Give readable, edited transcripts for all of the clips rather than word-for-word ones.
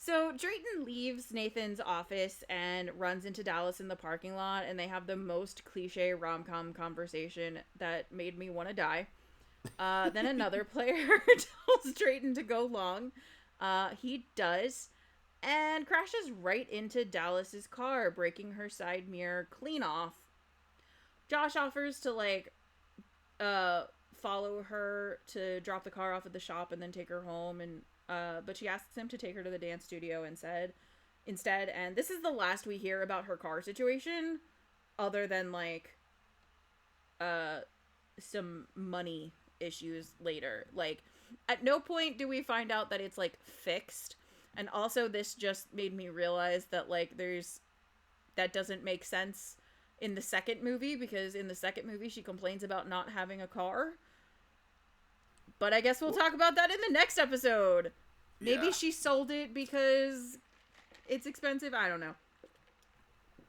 So Drayton leaves Nathan's office and runs into Dallas in the parking lot, and they have the most cliche rom-com conversation that made me want to die. Then another player tells Drayton to go long. He does, and crashes right into Dallas's car, breaking her side mirror clean off. Josh offers to, like, follow her to drop the car off at the shop and then take her home, and but she asks him to take her to the dance studio instead, and this is the last we hear about her car situation, other than, like, some money issues later. Like, at no point do we find out that it's, like, fixed, and also this just made me realize that, like, that doesn't make sense in the second movie, because in the second movie she complains about not having a car. But I guess we'll talk about that in the next episode. Maybe Yeah. she sold it because it's expensive. I don't know.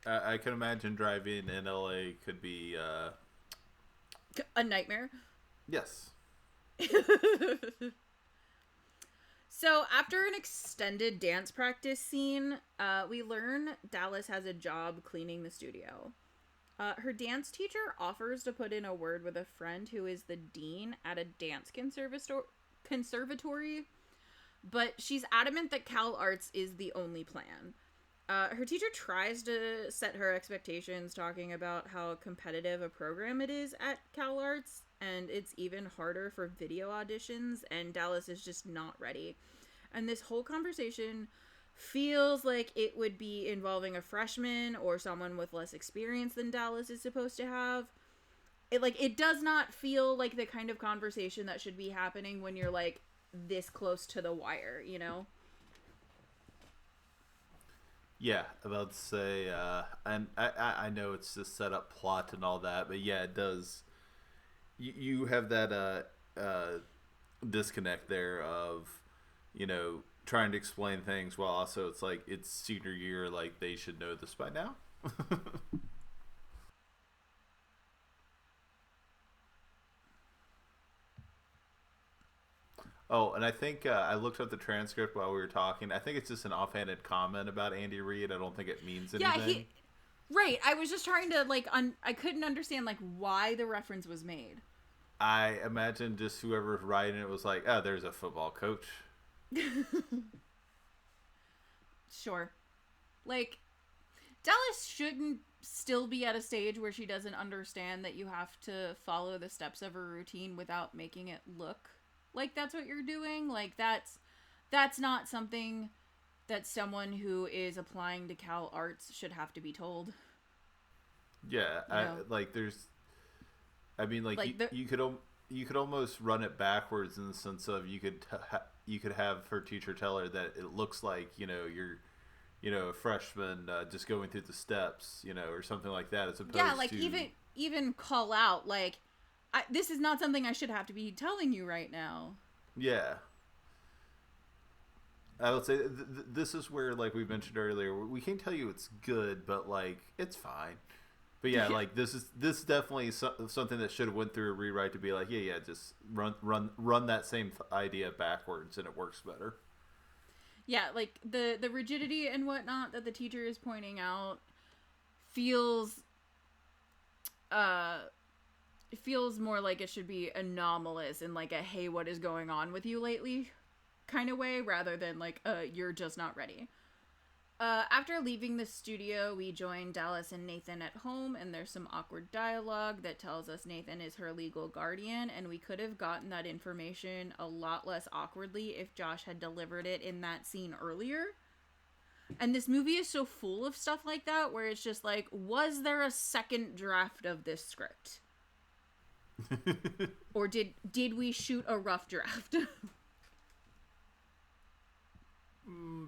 I can imagine driving in LA could be, A nightmare. yes. So after an extended dance practice scene, we learn Dallas has a job cleaning the studio. Her dance teacher offers to put in a word with a friend who is the dean at a dance conservatory, but she's adamant that Cal Arts is the only plan. Her teacher tries to set her expectations, talking about how competitive a program it is at Cal Arts, and it's even harder for video auditions, and Dallas is just not ready. And this whole conversation feels like it would be involving a freshman or someone with less experience than Dallas is supposed to have. It does not feel like the kind of conversation that should be happening when you're, like, this close to the wire, you know? Yeah, about to say, and I know it's just set up plot and all that, but yeah, it does. You have that disconnect there of, trying to explain things while also it's like it's senior year, like they should know this by now. Oh, and I think I looked up the transcript while we were talking. I think it's just an offhanded comment about Andy Reid. I don't think it means anything. Right, I was just trying to, like, I couldn't understand, like, why the reference was made. I imagine just whoever's writing it was like, oh, there's a football coach. Sure. Like, Dallas shouldn't still be at a stage where she doesn't understand that you have to follow the steps of a routine without making it look like that's what you're doing. Like, that's not something that someone who is applying to Cal Arts should have to be told. Yeah, you could almost run it backwards in the sense of you could have her teacher tell her that it looks like you're a freshman just going through the steps, or something like that, as opposed to even call out, like, this is not something I should have to be telling you right now. Yeah. I would say this is where, like we mentioned earlier, we can't tell you it's good, but, like, it's fine. But yeah, like this is definitely something that should have went through a rewrite to be like, yeah, just run that same idea backwards and it works better. Yeah, like the rigidity and whatnot that the teacher is pointing out feels more like it should be anomalous in, like, a hey, what is going on with you lately kind of way, rather than, like, you're just not ready. After leaving the studio, we join Dallas and Nathan at home, and there's some awkward dialogue that tells us Nathan is her legal guardian, and we could have gotten that information a lot less awkwardly if Josh had delivered it in that scene earlier. And this movie is so full of stuff like that, where it's just like, was there a second draft of this script? Or did we shoot a rough draft?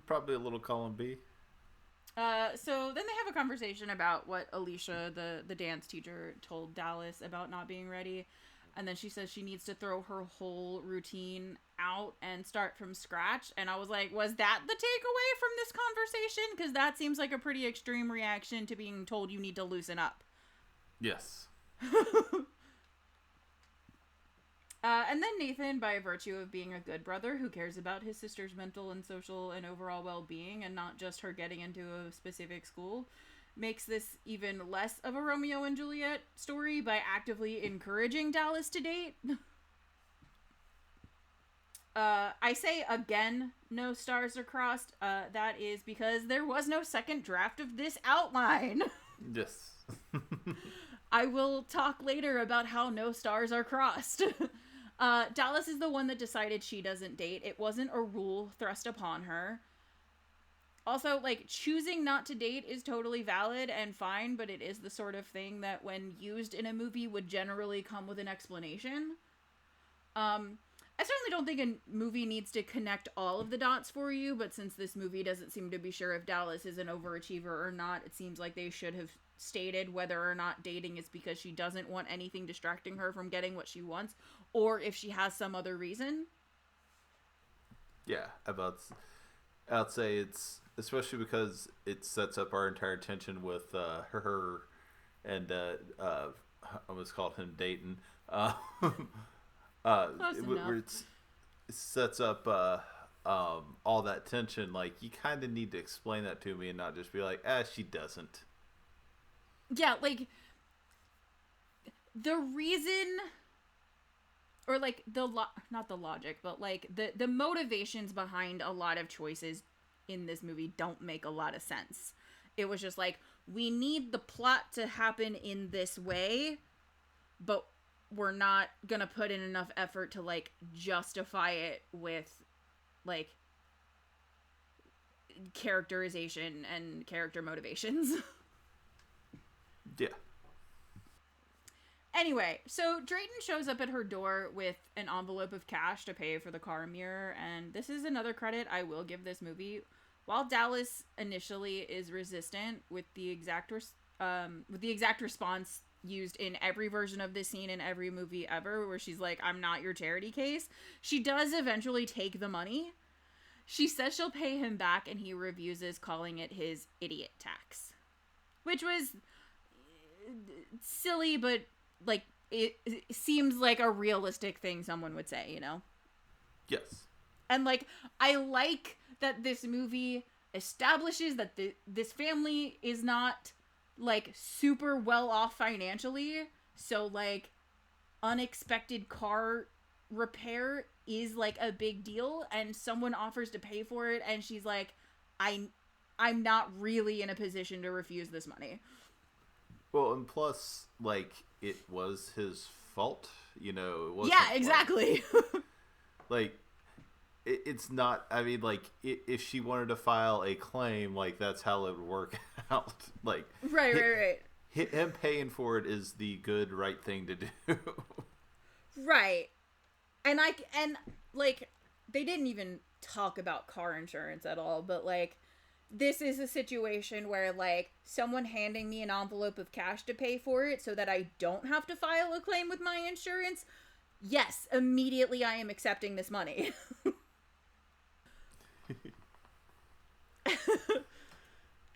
Probably a little column B. So then they have a conversation about what Alicia, the dance teacher, told Dallas about not being ready. And then she says she needs to throw her whole routine out and start from scratch. And I was like, was that the takeaway from this conversation? Because that seems like a pretty extreme reaction to being told you need to loosen up. Yes. And then Nathan, by virtue of being a good brother who cares about his sister's mental and social and overall well-being and not just her getting into a specific school, makes this even less of a Romeo and Juliet story by actively encouraging Dallas to date. I say again, no stars are crossed. That is because there was no second draft of this outline. Yes. I will talk later about how no stars are crossed. Dallas is the one that decided she doesn't date. It wasn't a rule thrust upon her. Also, like, choosing not to date is totally valid and fine, but it is the sort of thing that when used in a movie would generally come with an explanation. I certainly don't think a movie needs to connect all of the dots for you, but since this movie doesn't seem to be sure if Dallas is an overachiever or not, it seems like they should have stated whether or not dating is because she doesn't want anything distracting her from getting what she wants, or if she has some other reason. Yeah, I'd say it's, especially because it sets up our entire tension with her and I almost called him Dayton. Where it sets up all that tension. Like, you kind of need to explain that to me and not just be like, she doesn't. Yeah, like, the reason, or like not the logic, but like the motivations behind a lot of choices in this movie don't make a lot of sense. It was just like, we need the plot to happen in this way, but we're not gonna put in enough effort to like justify it with like characterization and character motivations. Yeah. Anyway, so Drayton shows up at her door with an envelope of cash to pay for the car mirror, and this is another credit I will give this movie. While Dallas initially is resistant with the exact response used in every version of this scene in every movie ever, where she's like, "I'm not your charity case," she does eventually take the money. She says she'll pay him back, and he refuses, calling it his idiot tax, which was silly, but like it seems like a realistic thing someone would say, you know? Yes. And like, I like that this movie establishes that this family is not like super well off financially, so like unexpected car repair is like a big deal, and someone offers to pay for it, and she's like, I'm not really in a position to refuse this money. Well, and plus, like, it was his fault, you know. It wasn't, yeah, exactly. Like, it's not, I mean, like, if she wanted to file a claim, like, that's how it would work out. Like, right. Him paying for it is the good, right thing to do. Right. And like, they didn't even talk about car insurance at all, but like, this is a situation where, like, someone handing me an envelope of cash to pay for it so that I don't have to file a claim with my insurance, yes, immediately I am accepting this money.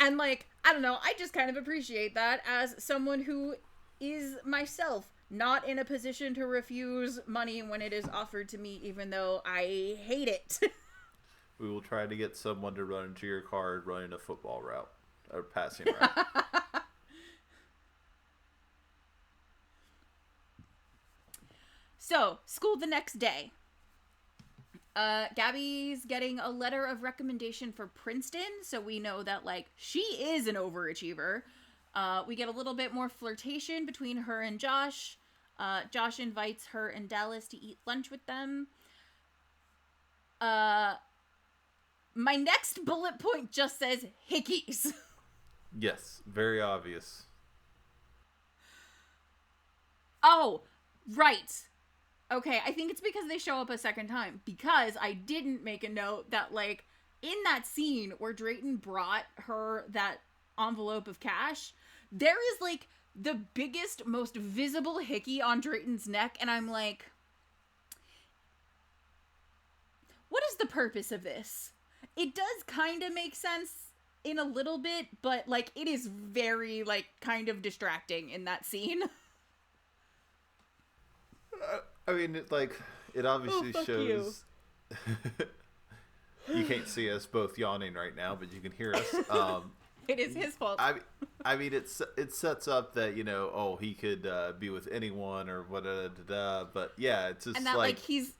And, like, I don't know, I just kind of appreciate that as someone who is myself not in a position to refuse money when it is offered to me, even though I hate it. We will try to get someone to run into your car running a football route or passing route. So, school the next day. Gabby's getting a letter of recommendation for Princeton, so we know that, like, she is an overachiever. We get a little bit more flirtation between her and Josh. Josh invites her and Dallas to eat lunch with them. My next bullet point just says hickeys. Yes, very obvious. Oh, right. Okay, I think it's because they show up a second time. Because I didn't make a note that, like, in that scene where Drayton brought her that envelope of cash, there is, like, the biggest, most visible hickey on Drayton's neck, and I'm like, what is the purpose of this? It does kind of make sense in a little bit, but, like, it is very, like, kind of distracting in that scene. I mean, it obviously fuck shows. You can't see us both yawning right now, but you can hear us. It is his fault. I mean, it sets up that he could be with anyone or whatever. But yeah, it's just and that he's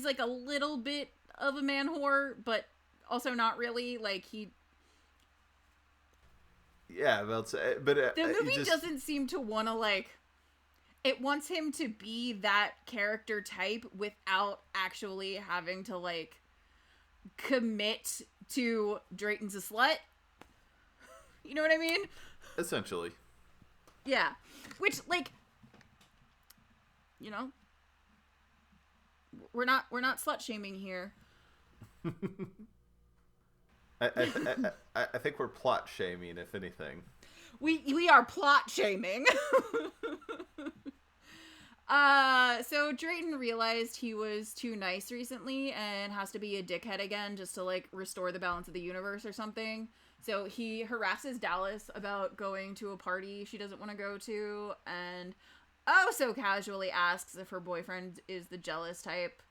like a little bit of a man whore, but also not really. Like he. Yeah, but the movie doesn't seem to want to like. It wants him to be that character type without actually having to like commit to Drayton's a slut. You know what I mean? Essentially. Yeah. Which, like, we're not slut shaming here. I think we're plot shaming, if anything. We are plot shaming. So Drayton realized he was too nice recently and has to be a dickhead again just to, like, restore the balance of the universe or something. So he harasses Dallas about going to a party she doesn't want to go to, and so casually asks if her boyfriend is the jealous type.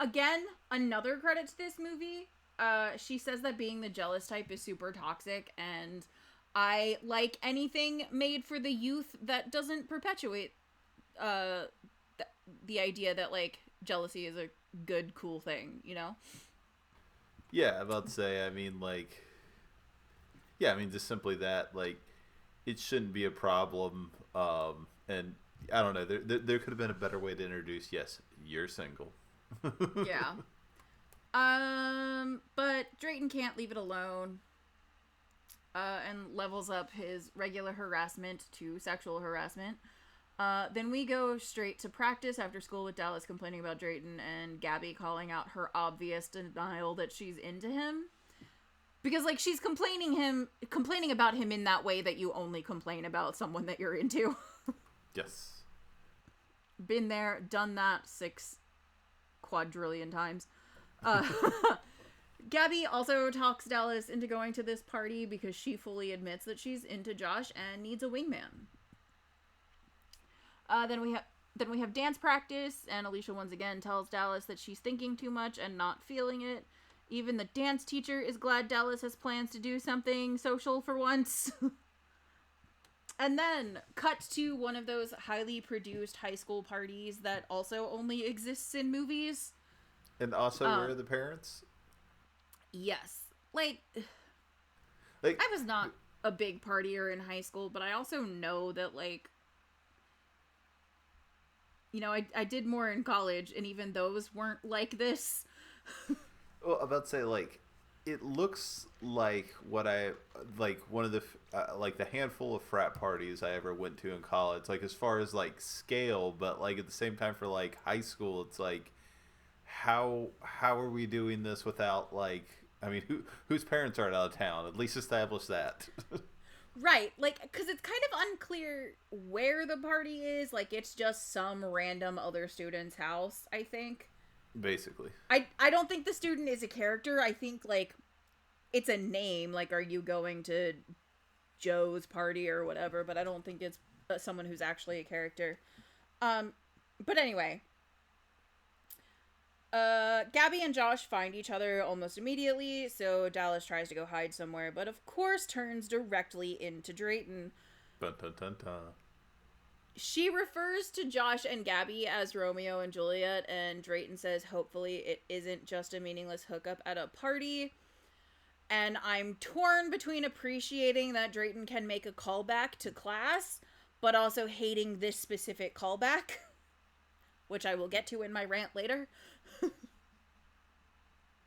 Again, another credit to this movie. She says that being the jealous type is super toxic, and I like anything made for the youth that doesn't perpetuate the idea that, like, jealousy is a good, cool thing, you know? Yeah, I'm about to say, I mean, like... Yeah, I mean, just simply that, like, it shouldn't be a problem, and I don't know, there could have been a better way to introduce, yes, you're single. Yeah. But Drayton can't leave it alone, and levels up his regular harassment to sexual harassment. Then we go straight to practice after school with Dallas complaining about Drayton and Gabby calling out her obvious denial that she's into him. Because, like, she's complaining about him in that way that you only complain about someone that you're into. Yes. Been there, done that 6 quadrillion times. Gabby also talks Dallas into going to this party because she fully admits that she's into Josh and needs a wingman. Then we have dance practice, and Alicia once again tells Dallas that she's thinking too much and not feeling it. Even the dance teacher is glad Dallas has plans to do something social for once. And then, cut to one of those highly produced high school parties that also only exists in movies. And also, where are the parents? Yes. Like, I was not a big partier in high school, but I also know that, like, I did more in college, and even those weren't like this. Well, I'm about to say, like, it looks like one of the, like, the handful of frat parties I ever went to in college, like, as far as, like, scale, but, like, at the same time for, like, high school, it's like, how are we doing this without, like, I mean, whose parents aren't out of town? At least establish that. Right, like, because it's kind of unclear where the party is. Like, it's just some random other student's house, I think. Basically. I don't think the student is a character. I think, like, it's a name. Like, are you going to Joe's party or whatever? But I don't think it's someone who's actually a character. But anyway. Gabby and Josh find each other almost immediately, so Dallas tries to go hide somewhere, but of course turns directly into Drayton. Dun, dun, dun, dun. She refers to Josh and Gabby as Romeo and Juliet, and Drayton says hopefully it isn't just a meaningless hookup at a party. And I'm torn between appreciating that Drayton can make a callback to class, but also hating this specific callback, which I will get to in my rant later.